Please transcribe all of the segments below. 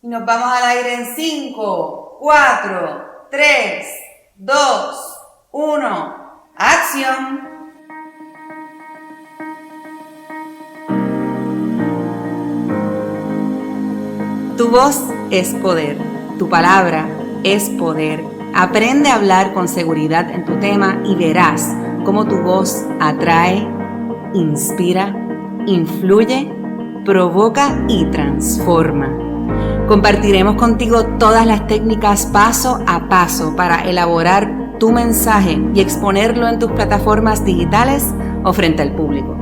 Y nos vamos al aire en 5, 4, 3, 2, 1. ¡Acción! Tu voz es poder. Tu palabra es poder. Aprende a hablar con seguridad en tu tema y verás cómo tu voz atrae, inspira, influye, provoca y transforma. Compartiremos contigo todas las técnicas paso a paso para elaborar tu mensaje y exponerlo en tus plataformas digitales o frente al público.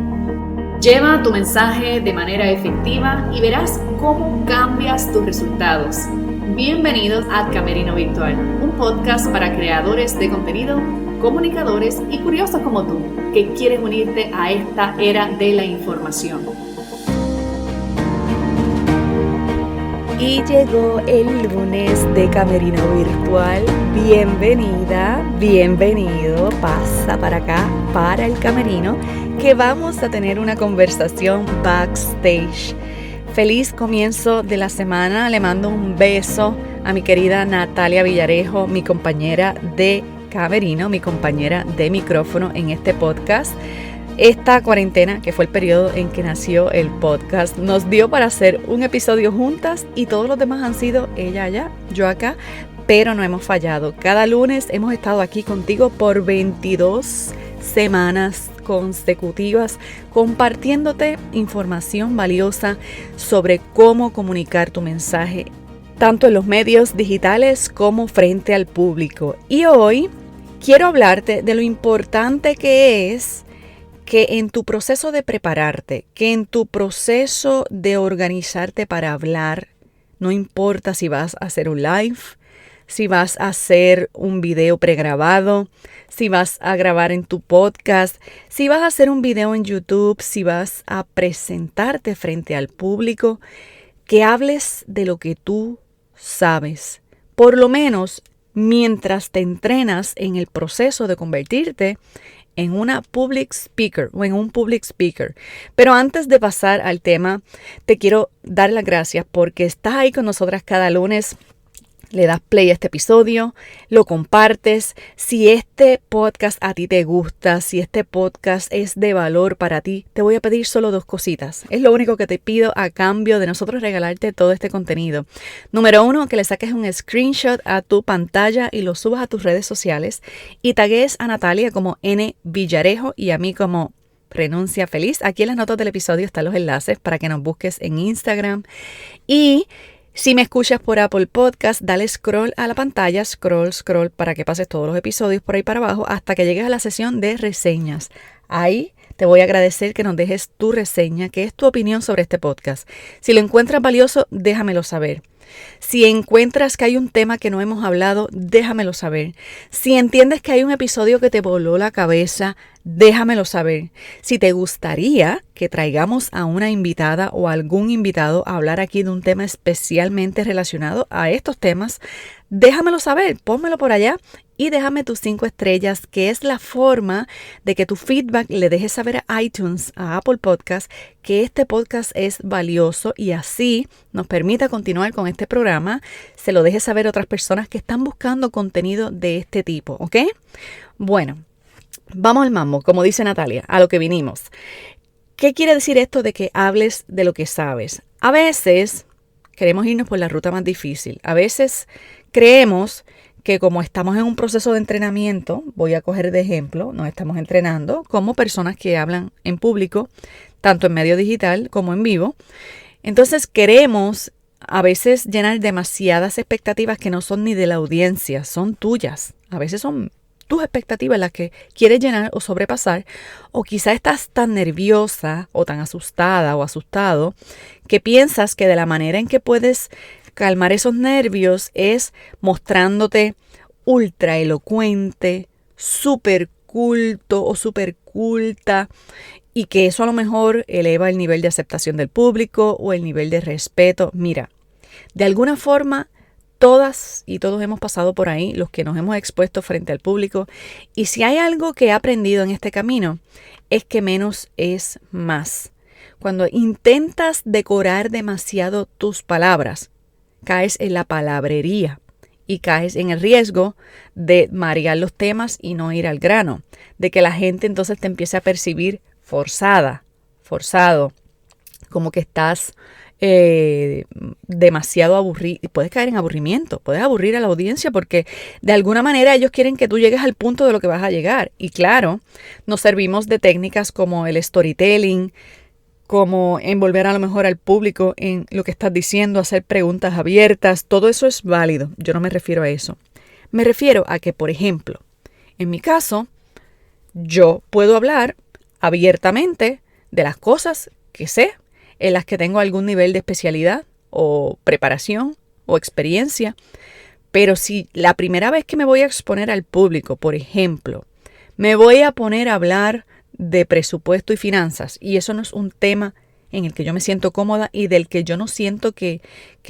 Lleva tu mensaje de manera efectiva y verás cómo cambias tus resultados. Bienvenidos a Camerino Virtual, un podcast para creadores de contenido, comunicadores y curiosos como tú, que quieres unirte a esta era de la información. Y llegó el lunes de Camerino Virtual. Bienvenida, bienvenido, pasa para acá, para el camerino, que vamos a tener una conversación backstage. Feliz comienzo de la semana, le mando un beso a mi querida Natalia Villarejo, mi compañera de camerino, mi compañera de micrófono en este podcast. Esta cuarentena, que fue el periodo en que nació el podcast, nos dio para hacer un episodio juntas y todos los demás han sido ella allá, yo acá, pero no hemos fallado. Cada lunes hemos estado aquí contigo por 22 semanas consecutivas compartiéndote información valiosa sobre cómo comunicar tu mensaje, tanto en los medios digitales como frente al público. Y hoy quiero hablarte de lo importante que es que en tu proceso de prepararte, que en tu proceso de organizarte para hablar, no importa si vas a hacer un live, si vas a hacer un video pregrabado, si vas a grabar en tu podcast, si vas a hacer un video en YouTube, si vas a presentarte frente al público, que hables de lo que tú sabes. Por lo menos mientras te entrenas en el proceso de convertirte en una public speaker o en un public speaker. Pero antes de pasar al tema, te quiero dar las gracias porque estás ahí con nosotras cada lunes. Le das play a este episodio, lo compartes. Si este podcast a ti te gusta, si este podcast es de valor para ti, te voy a pedir solo 2 cositas. Es lo único que te pido a cambio de nosotros regalarte todo este contenido. Número 1, que le saques un screenshot a tu pantalla y lo subas a tus redes sociales y tagues a Natalia como N Villarejo y a mí como Renuncia Feliz. Aquí en las notas del episodio están los enlaces para que nos busques en Instagram. Y si me escuchas por Apple Podcast, dale scroll a la pantalla, scroll, para que pases todos los episodios por ahí para abajo hasta que llegues a la sesión de reseñas. Ahí te voy a agradecer que nos dejes tu reseña, que es tu opinión sobre este podcast. Si lo encuentras valioso, déjamelo saber. Si encuentras que hay un tema que no hemos hablado, déjamelo saber. Si entiendes que hay un episodio que te voló la cabeza, déjamelo saber. Si te gustaría que traigamos a una invitada o a algún invitado a hablar aquí de un tema especialmente relacionado a estos temas, déjamelo saber, pónmelo por allá y déjame tus 5 estrellas, que es la forma de que tu feedback le dejes saber a iTunes, a Apple Podcast, que este podcast es valioso y así nos permita continuar con este programa. Se lo dejes saber a otras personas que están buscando contenido de este tipo, ¿ok? Bueno, vamos al mambo, como dice Natalia, a lo que vinimos. ¿Qué quiere decir esto de que hables de lo que sabes? A veces queremos irnos por la ruta más difícil. A veces creemos que como estamos en un proceso de entrenamiento, voy a coger de ejemplo, nos estamos entrenando como personas que hablan en público, tanto en medio digital como en vivo. Entonces queremos a veces llenar demasiadas expectativas que no son ni de la audiencia, son tuyas. A veces son tus expectativas las que quieres llenar o sobrepasar, o quizá estás tan nerviosa o tan asustada o asustado que piensas que de la manera en que puedes calmar esos nervios es mostrándote ultra elocuente, súper culto o súper culta, y que eso a lo mejor eleva el nivel de aceptación del público o el nivel de respeto. Mira, de alguna forma todas y todos hemos pasado por ahí, los que nos hemos expuesto frente al público, y si hay algo que he aprendido en este camino es que menos es más. Cuando intentas decorar demasiado tus palabras, caes en la palabrería y caes en el riesgo de marear los temas y no ir al grano, de que la gente entonces te empiece a percibir forzado, como que estás demasiado aburrido. Y puedes caer en aburrimiento, puedes aburrir a la audiencia porque de alguna manera ellos quieren que tú llegues al punto de lo que vas a llegar. Y claro, nos servimos de técnicas como el storytelling, como envolver a lo mejor al público en lo que estás diciendo, hacer preguntas abiertas. Todo eso es válido. Yo no me refiero a eso. Me refiero a que, por ejemplo, en mi caso, yo puedo hablar abiertamente de las cosas que sé, en las que tengo algún nivel de especialidad o preparación o experiencia. Pero si la primera vez que me voy a exponer al público, por ejemplo, me voy a poner a hablar de presupuesto y finanzas, y eso no es un tema en el que yo me siento cómoda y del que yo no siento que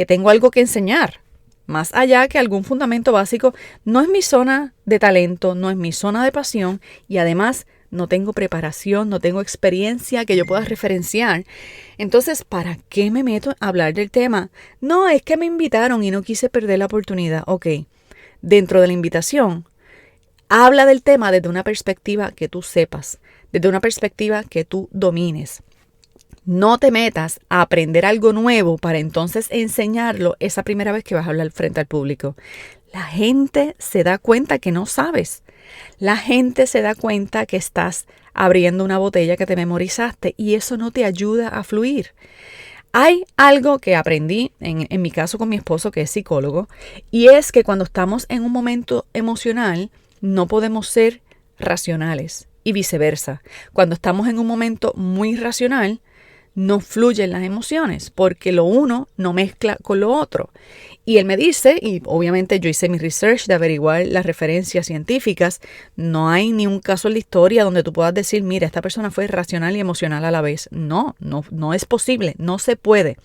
tengo algo que enseñar, más allá que algún fundamento básico, no es mi zona de talento, no es mi zona de pasión, y además no tengo preparación, no tengo experiencia que yo pueda referenciar. Entonces, ¿para qué me meto a hablar del tema? No, es que me invitaron y no quise perder la oportunidad. Ok, dentro de la invitación, habla del tema desde una perspectiva que tú sepas, desde una perspectiva que tú domines. No te metas a aprender algo nuevo para entonces enseñarlo esa primera vez que vas a hablar frente al público. La gente se da cuenta que no sabes. La gente se da cuenta que estás abriendo una botella que te memorizaste y eso no te ayuda a fluir. Hay algo que aprendí, en mi caso con mi esposo que es psicólogo, y es que cuando estamos en un momento emocional no podemos ser racionales y viceversa. Cuando estamos en un momento muy racional, no fluyen las emociones porque lo uno no mezcla con lo otro. Y él me dice, y obviamente yo hice mi research de averiguar las referencias científicas, no hay ni un caso en la historia donde tú puedas decir, mira, esta persona fue racional y emocional a la vez. No es posible, no se puede.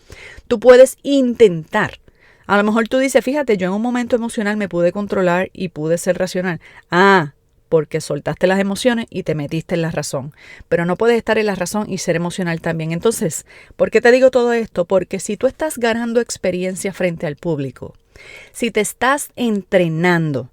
Tú puedes intentar. A lo mejor tú dices, fíjate, yo en un momento emocional me pude controlar y pude ser racional. Porque soltaste las emociones y te metiste en la razón. Pero no puedes estar en la razón y ser emocional también. Entonces, ¿por qué te digo todo esto? Porque si tú estás ganando experiencia frente al público, si te estás entrenando,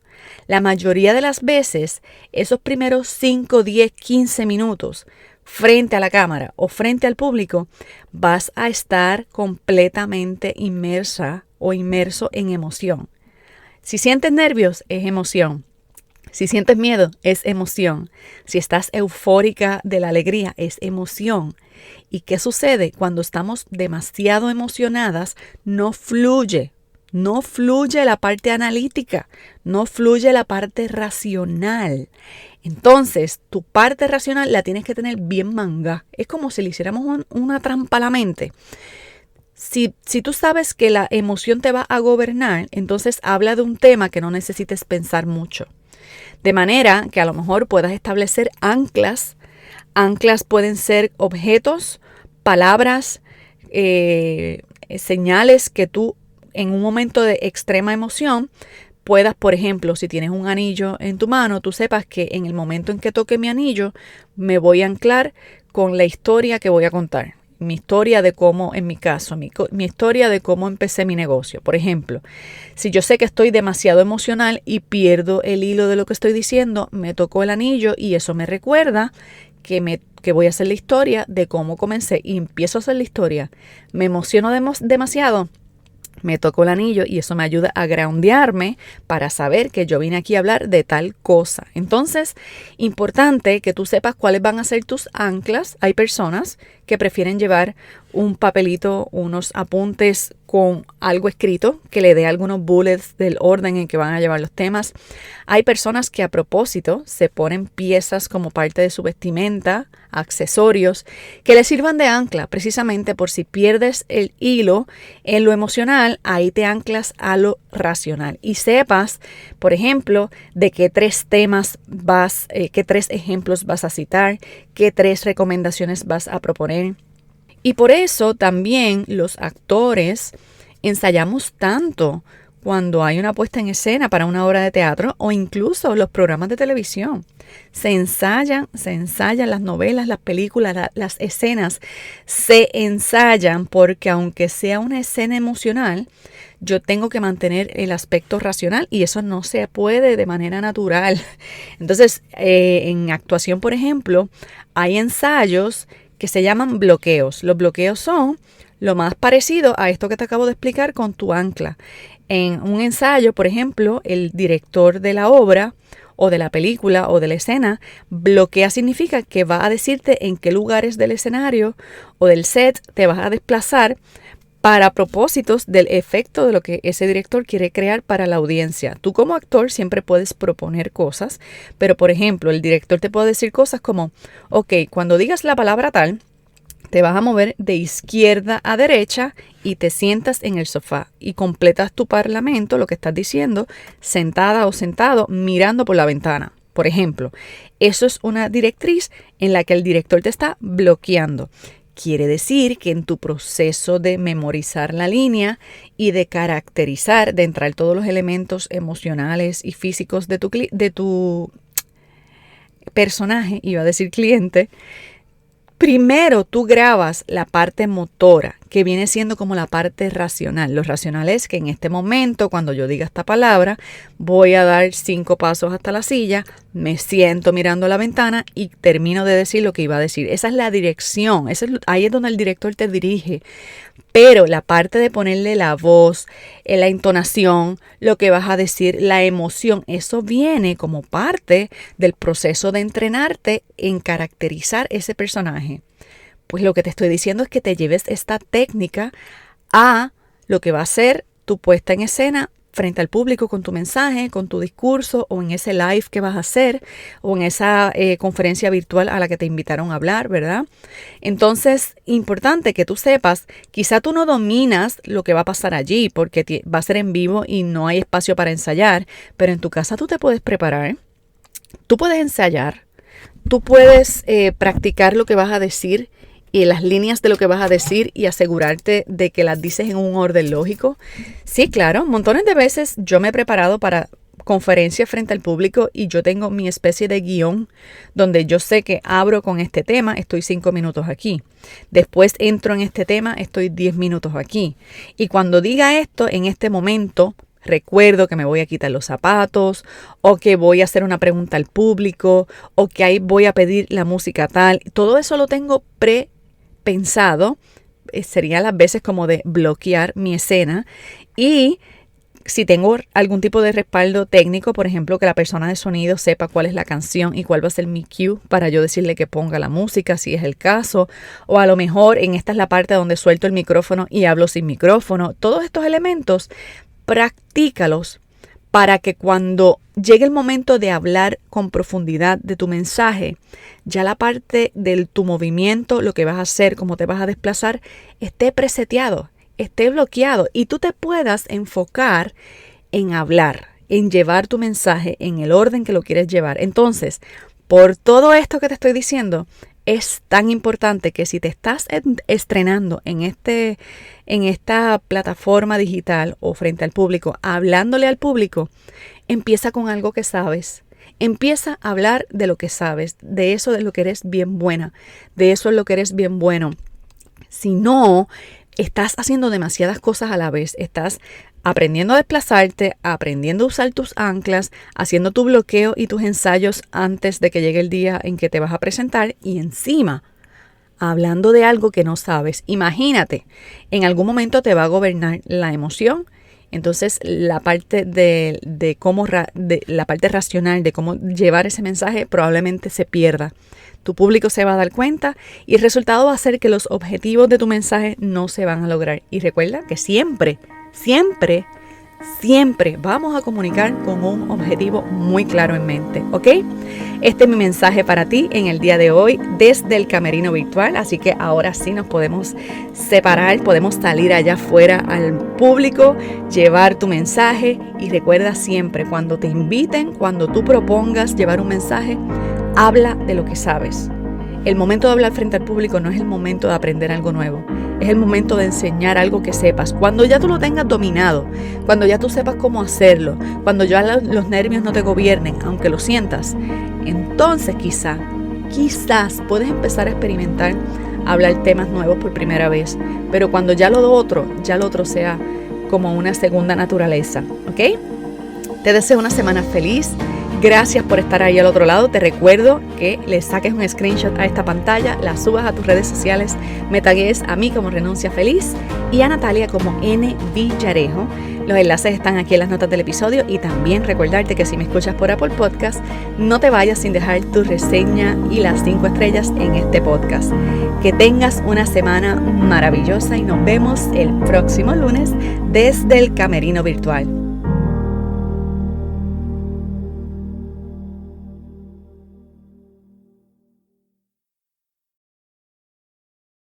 la mayoría de las veces, esos primeros 5, 10, 15 minutos frente a la cámara o frente al público, vas a estar completamente inmersa o inmerso en emoción. Si sientes nervios, es emoción. Si sientes miedo, es emoción. Si estás eufórica de la alegría, es emoción. ¿Y qué sucede? Cuando estamos demasiado emocionadas, no fluye la parte analítica, no fluye la parte racional. Entonces, tu parte racional la tienes que tener bien manga. Es como si le hiciéramos una trampa a la mente. Si tú sabes que la emoción te va a gobernar, entonces habla de un tema que no necesites pensar mucho. De manera que a lo mejor puedas establecer anclas. Anclas pueden ser objetos, palabras, señales que tú en un momento de extrema emoción puedas, por ejemplo, si tienes un anillo en tu mano, tú sepas que en el momento en que toque mi anillo me voy a anclar con la historia que voy a contar. Mi historia de cómo, en mi caso, mi historia de cómo empecé mi negocio. Por ejemplo, si yo sé que estoy demasiado emocional y pierdo el hilo de lo que estoy diciendo, me tocó el anillo y eso me recuerda que voy a hacer la historia de cómo comencé y empiezo a hacer la historia. Me emociono demasiado, me tocó el anillo y eso me ayuda a groundearme para saber que yo vine aquí a hablar de tal cosa. Entonces, importante que tú sepas cuáles van a ser tus anclas. Hay personas que prefieren llevar un papelito, unos apuntes con algo escrito que le dé algunos bullets del orden en que van a llevar los temas. Hay personas que a propósito se ponen piezas como parte de su vestimenta, accesorios, que les sirvan de ancla, precisamente por si pierdes el hilo en lo emocional, ahí te anclas a lo racional. Y sepas, por ejemplo, de qué 3 temas qué 3 ejemplos vas a citar, qué 3 recomendaciones vas a proponer. Y por eso también los actores ensayamos tanto cuando hay una puesta en escena para una obra de teatro o incluso los programas de televisión. Se ensayan las novelas, las películas, las escenas, se ensayan porque aunque sea una escena emocional, yo tengo que mantener el aspecto racional y eso no se puede de manera natural. Entonces, en actuación, por ejemplo, hay ensayos que se llaman bloqueos. Los bloqueos son lo más parecido a esto que te acabo de explicar con tu ancla. En un ensayo, por ejemplo, el director de la obra o de la película o de la escena bloquea significa que va a decirte en qué lugares del escenario o del set te vas a desplazar para propósitos del efecto de lo que ese director quiere crear para la audiencia. Tú como actor siempre puedes proponer cosas, pero por ejemplo, el director te puede decir cosas como, ok, cuando digas la palabra tal, te vas a mover de izquierda a derecha y te sientas en el sofá y completas tu parlamento, lo que estás diciendo, sentada o sentado mirando por la ventana. Por ejemplo, eso es una directriz en la que el director te está bloqueando. Quiere decir que en tu proceso de memorizar la línea y de caracterizar, de entrar todos los elementos emocionales y físicos de tu personaje, iba a decir cliente, primero tú grabas la parte motora, que viene siendo como la parte racional. Lo racional es que en este momento, cuando yo diga esta palabra, voy a dar 5 pasos hasta la silla, me siento mirando la ventana y termino de decir lo que iba a decir. Esa es la dirección, ahí es donde el director te dirige. Pero la parte de ponerle la voz, la entonación, lo que vas a decir, la emoción, eso viene como parte del proceso de entrenarte en caracterizar ese personaje. Pues lo que te estoy diciendo es que te lleves esta técnica a lo que va a ser tu puesta en escena frente al público con tu mensaje, con tu discurso o en ese live que vas a hacer o en esa conferencia virtual a la que te invitaron a hablar, ¿verdad? Entonces, importante que tú sepas, quizá tú no dominas lo que va a pasar allí porque va a ser en vivo y no hay espacio para ensayar, pero en tu casa tú te puedes preparar, tú puedes ensayar, tú puedes practicar lo que vas a decir y las líneas de lo que vas a decir y asegurarte de que las dices en un orden lógico. Sí, claro, montones de veces yo me he preparado para conferencias frente al público y yo tengo mi especie de guión donde yo sé que abro con este tema, estoy 5 minutos aquí. Después entro en este tema, estoy 10 minutos aquí. Y cuando diga esto, en este momento, recuerdo que me voy a quitar los zapatos o que voy a hacer una pregunta al público o que ahí voy a pedir la música tal. Todo eso lo tengo pensado, serían las veces como de bloquear mi escena y si tengo algún tipo de respaldo técnico, por ejemplo, que la persona de sonido sepa cuál es la canción y cuál va a ser mi cue para yo decirle que ponga la música, si es el caso, o a lo mejor en esta es la parte donde suelto el micrófono y hablo sin micrófono. Todos estos elementos, practícalos para que cuando llegue el momento de hablar con profundidad de tu mensaje, ya la parte de tu movimiento, lo que vas a hacer, cómo te vas a desplazar, esté preseteado, esté bloqueado y tú te puedas enfocar en hablar, en llevar tu mensaje en el orden que lo quieres llevar. Entonces, por todo esto que te estoy diciendo, es tan importante que si te estás estrenando en esta plataforma digital o frente al público, hablándole al público, empieza con algo que sabes. Empieza a hablar de lo que sabes, de eso de lo que eres bien buena, de eso es lo que eres bien bueno. Si no, estás haciendo demasiadas cosas a la vez. Estás aprendiendo a desplazarte, aprendiendo a usar tus anclas, haciendo tu bloqueo y tus ensayos antes de que llegue el día en que te vas a presentar y encima hablando de algo que no sabes. Imagínate, en algún momento te va a gobernar la emoción. Entonces la parte la parte racional de cómo llevar ese mensaje probablemente se pierda. Tu público se va a dar cuenta y el resultado va a ser que los objetivos de tu mensaje no se van a lograr. Y recuerda que siempre vamos a comunicar con un objetivo muy claro en mente, ¿ok? Este es mi mensaje para ti en el día de hoy desde el camerino virtual, así que ahora sí nos podemos separar, podemos salir allá afuera al público, llevar tu mensaje y recuerda siempre, cuando te inviten, cuando tú propongas llevar un mensaje, habla de lo que sabes. El momento de hablar frente al público no es el momento de aprender algo nuevo. Es el momento de enseñar algo que sepas. Cuando ya tú lo tengas dominado, cuando ya tú sepas cómo hacerlo, cuando ya los nervios no te gobiernen, aunque lo sientas, entonces quizás puedes empezar a experimentar hablar temas nuevos por primera vez. Pero cuando ya lo otro sea como una segunda naturaleza, ¿ok? Te deseo una semana feliz. Gracias por estar ahí al otro lado. Te recuerdo que le saques un screenshot a esta pantalla, la subas a tus redes sociales, me tagues a mí como Renuncia Feliz y a Natalia como N. Villarejo. Los enlaces están aquí en las notas del episodio y también recordarte que si me escuchas por Apple Podcast, no te vayas sin dejar tu reseña y las 5 estrellas en este podcast. Que tengas una semana maravillosa y nos vemos el próximo lunes desde el Camerino Virtual.